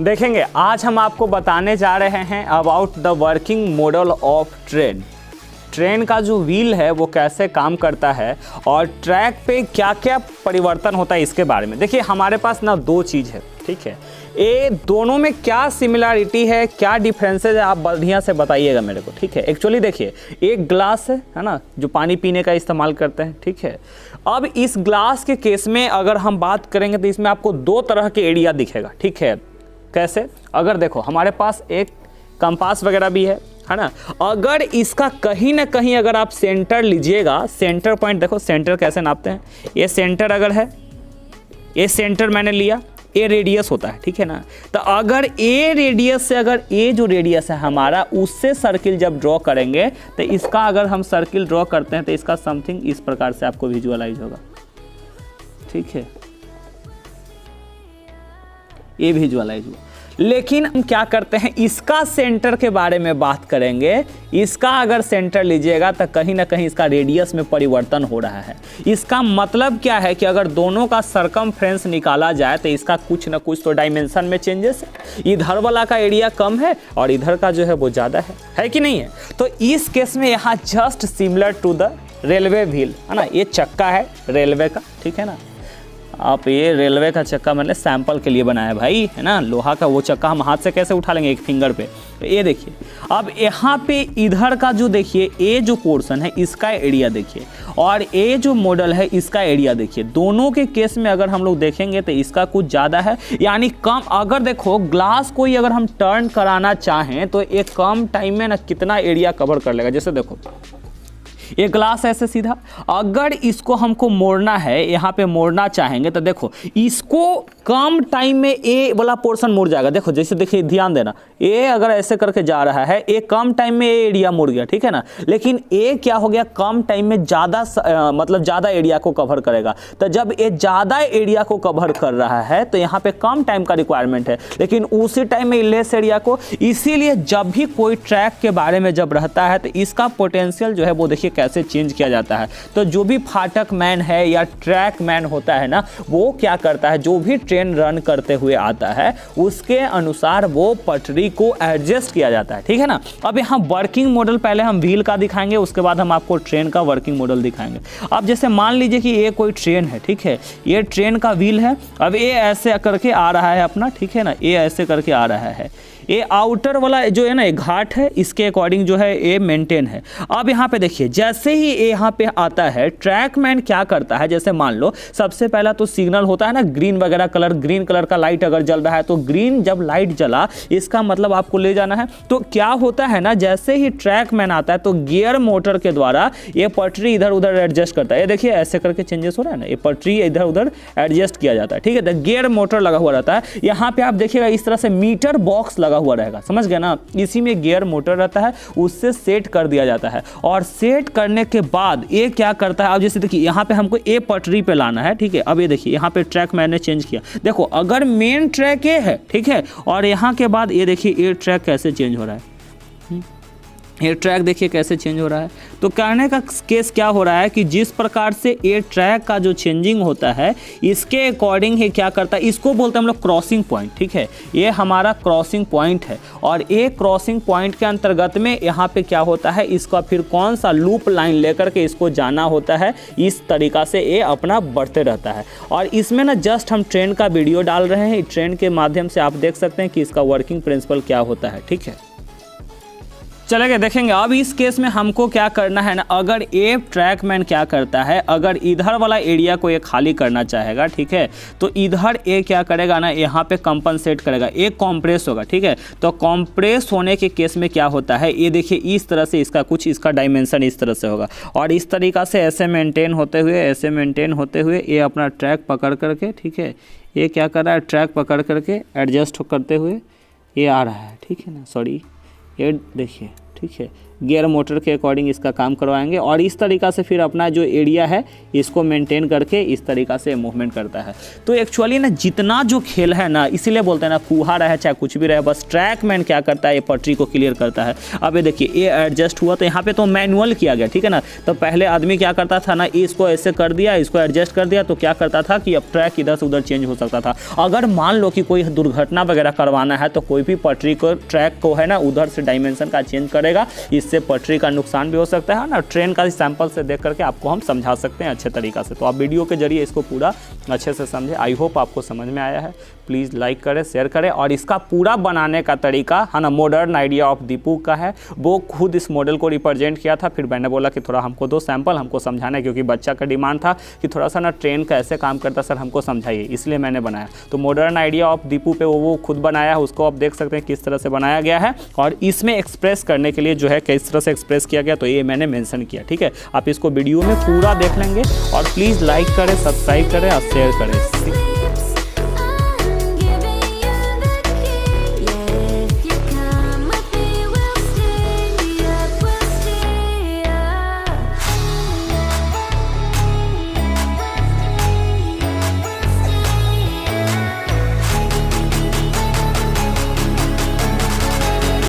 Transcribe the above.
देखेंगे आज हम आपको बताने जा रहे हैं about the working model of train. Train का जो व्हील है वो कैसे काम करता है और ट्रैक पे क्या क्या परिवर्तन होता है इसके बारे में। देखिए हमारे पास ना दो चीज़ है, ठीक है, ये दोनों में क्या सिमिलरिटी है, क्या डिफरेंसेज है, आप बढ़िया से बताइएगा मेरे को, ठीक है। एक्चुअली देखिए एक ग्लास है ना, जो पानी पीने का इस्तेमाल करते हैं, ठीक है। अब इस ग्लास के केस में अगर हम बात करेंगे तो इसमें आपको दो तरह के एरिया दिखेगा, ठीक है। कैसे? अगर देखो हमारे पास एक कंपास वगैरह भी है ना, अगर इसका कहीं ना कहीं अगर आप सेंटर लीजिएगा, सेंटर पॉइंट देखो, सेंटर कैसे नापते हैं, ये सेंटर अगर है, ये सेंटर मैंने लिया, ए रेडियस होता है, ठीक है ना। तो अगर ए रेडियस से अगर ए जो रेडियस है हमारा उससे सर्किल जब ड्रॉ करेंगे तो इसका अगर हम सर्किल ड्रॉ करते हैं तो इसका समथिंग इस प्रकार से आपको विजुअलाइज होगा, ठीक है, ये विजुअलाइज हुआ। लेकिन हम क्या करते हैं, इसका सेंटर के बारे में बात करेंगे। इसका अगर सेंटर लीजिएगा तो कहीं ना कहीं इसका रेडियस में परिवर्तन हो रहा है। इसका मतलब क्या है कि अगर दोनों का सरकमफ्रेंस निकाला जाए तो इसका कुछ ना कुछ तो डायमेंशन में चेंजेस है। इधर वाला का एरिया कम है और इधर का जो है वो ज़्यादा है कि नहीं है। तो इस केस में यहाँ just similar to the railway wheel है ना, ये चक्का है रेलवे का, ठीक है ना। आप ये रेलवे का चक्का मैंने सैंपल के लिए बनाया भाई, है ना। लोहा का वो चक्का हम हाथ से कैसे उठा लेंगे एक फिंगर पे। तो ये देखिए अब यहाँ पे इधर का जो देखिए ये जो पोर्शन है इसका एरिया देखिए और ये जो मॉडल है इसका एरिया देखिए। दोनों के केस में अगर हम लोग देखेंगे तो इसका कुछ ज़्यादा है, यानी कम। अगर देखो ग्लास कोई अगर हम टर्न कराना चाहें तो एक कम टाइम में ना कितना एरिया कवर कर लेगा। जैसे देखो ये ग्लास ऐसे सीधा, अगर इसको हमको मोड़ना है, यहाँ पे मोड़ना चाहेंगे तो देखो इसको कम टाइम में ए वाला पोर्शन मुड़ जाएगा। देखो जैसे देखिए ध्यान देना, ए अगर ऐसे करके जा रहा है, ए कम टाइम में ए एरिया मुड़ गया, ठीक है ना। लेकिन ए क्या हो गया, कम टाइम में ज़्यादा मतलब ज़्यादा एरिया को कवर करेगा। तो जब ये ज़्यादा एरिया को कवर कर रहा है तो यहाँ पे कम टाइम का रिक्वायरमेंट है, लेकिन उसी टाइम में लेस एरिया को। इसीलिए जब भी कोई ट्रैक के बारे में जब रहता है तो इसका पोटेंशियल जो है वो देखिए कैसे चेंज किया जाता है। तो जो भी फाटक मैन है या ट्रैक मैन होता है ना, वो क्या करता है, जो भी ट्रेन रन करते हुए आता है उसके अनुसार वो पटरी को एडजस्ट किया जाता है, ठीक है ना। अब यहाँ वर्किंग मॉडल पहले हम व्हील का दिखाएंगे, उसके बाद हम आपको ट्रेन का वर्किंग मॉडल दिखाएंगे। अब जैसे मान लीजिए कि ये कोई ट्रेन है, ठीक है, ये ट्रेन का व्हील है। अब ये ऐसे करके आ रहा है अपना, ठीक है ना, ये ऐसे करके आ रहा है। ये आउटर वाला जो है ना ये घाट है, इसके अकॉर्डिंग जो है ये मेंटेन है। अब यहाँ पे देखिए जैसे ही ये यहाँ पे आता है, ट्रैकमैन क्या करता है, जैसे मान लो सबसे पहला तो सिग्नल होता है ना ग्रीन वगैरह कलर, ग्रीन कलर का लाइट अगर जल रहा है तो ग्रीन जब लाइट जला इसका मतलब आपको ले जाना है। तो क्या होता है ना, जैसे ही ट्रैकमैन आता है तो गियर मोटर के द्वारा ये पटरी इधर उधर एडजस्ट करता है। ये देखिए ऐसे करके चेंजेस हो रहा है ना, ये पटरी इधर उधर एडजस्ट किया जाता है, ठीक है। तो गियर मोटर लगा हुआ रहता है। यहाँ पे आप देखिएगा इस तरह से मीटर बॉक्स लगा हुआ रहेगा, समझ गए ना। इसी में गियर मोटर रहता है, उससे सेट कर दिया जाता है और सेट करने के बाद ये क्या करता है, अब जैसे देखिए यहाँ पे हमको ए पटरी पे लाना है, ठीक है। अब ये देखिए यहाँ पे ट्रैक मैंने चेंज किया, देखो अगर मेन ट्रैक ये है, ठीक है, और यहाँ के बाद ये देखिए ये ट्रैक कैसे चेंज हो रहा है, ये ट्रैक देखिए कैसे चेंज हो रहा है। तो कहने का केस क्या हो रहा है कि जिस प्रकार से ये ट्रैक का जो चेंजिंग होता है इसके अकॉर्डिंग ही क्या करता है, इसको बोलते हैं हम लोग क्रॉसिंग पॉइंट, ठीक है। ये हमारा क्रॉसिंग पॉइंट है और ये क्रॉसिंग पॉइंट के अंतर्गत में यहाँ पे क्या होता है, इसका फिर कौन सा लूप लाइन लेकर के इसको जाना होता है। इस तरीका से ये अपना बढ़ते रहता है और इसमें ना जस्ट हम ट्रेन का वीडियो डाल रहे हैं। ट्रेन के माध्यम से आप देख सकते हैं कि इसका वर्किंग प्रिंसिपल क्या होता है, ठीक है। चलेंगे देखेंगे। अब इस केस में हमको क्या करना है ना, अगर ये ट्रैकमैन क्या करता है, अगर इधर वाला एरिया को ये खाली करना चाहेगा, ठीक है, तो इधर ये क्या करेगा ना, यहाँ पे कंपनसेट करेगा, एक कॉम्प्रेस होगा, ठीक है। तो कॉम्प्रेस होने के केस में क्या होता है, ये देखिए इस तरह से इसका कुछ इसका डायमेंशन इस तरह से होगा और इस तरीका से ऐसे मेंटेन होते हुए ये अपना ट्रैक पकड़ करके, ठीक है, ये क्या कर रहा है, ट्रैक पकड़ करके एडजस्ट करते हुए ये आ रहा है, ठीक है ना। सॉरी ये देखिए, ठीक है, गियर मोटर के अकॉर्डिंग इसका काम करवाएंगे और इस तरीक़ा से फिर अपना जो एरिया है इसको मेंटेन करके इस तरीक़ा से मूवमेंट करता है। तो एक्चुअली ना जितना जो खेल है ना, इसीलिए बोलते हैं ना फूहा रहे चाहे कुछ भी रहे, बस ट्रैक मैन क्या करता है ये पटरी को क्लियर करता है। अब ये देखिए ये एडजस्ट हुआ तो यहाँ पे तो मैनुअल किया गया, ठीक है ना। तो पहले आदमी क्या करता था ना, इसको ऐसे कर दिया, इसको एडजस्ट कर दिया, तो क्या करता था कि अब ट्रैक इधर से उधर चेंज हो सकता था। अगर मान लो कि कोई दुर्घटना वगैरह करवाना है तो कोई भी पटरी को ट्रैक को है ना उधर से डायमेंशन का चेंज करेगा, इससे पटरी का नुकसान भी हो सकता है ना। ट्रेन का सैंपल से देख करके आपको हम समझा सकते हैं अच्छे तरीक़ा से। तो आप वीडियो के जरिए इसको पूरा अच्छे से समझे। आई होप आपको समझ में आया है। प्लीज़ लाइक करें, शेयर करें। और इसका पूरा बनाने का तरीका है ना मॉडर्न आइडिया ऑफ दीपू का है, वो खुद इस मॉडल को रिप्रेजेंट किया था। फिर मैंने बोला कि थोड़ा हमको दो सैंपल, हमको समझाना है, क्योंकि बच्चा का डिमांड था कि थोड़ा सा ना ट्रेन कैसे काम करता सर हमको समझाइए, इसलिए मैंने बनाया। तो मॉडर्न आइडिया ऑफ दीपू पे वो खुद बनाया है, उसको आप देख सकते हैं किस तरह से बनाया गया है। और इसमें एक्सप्रेस करने के लिए जो है किस तरह से एक्सप्रेस किया गया तो ये मैंने मेंशन किया, ठीक है। आप इसको वीडियो में पूरा देख लेंगे और प्लीज़ लाइक करें, सब्सक्राइब करें और शेयर करें।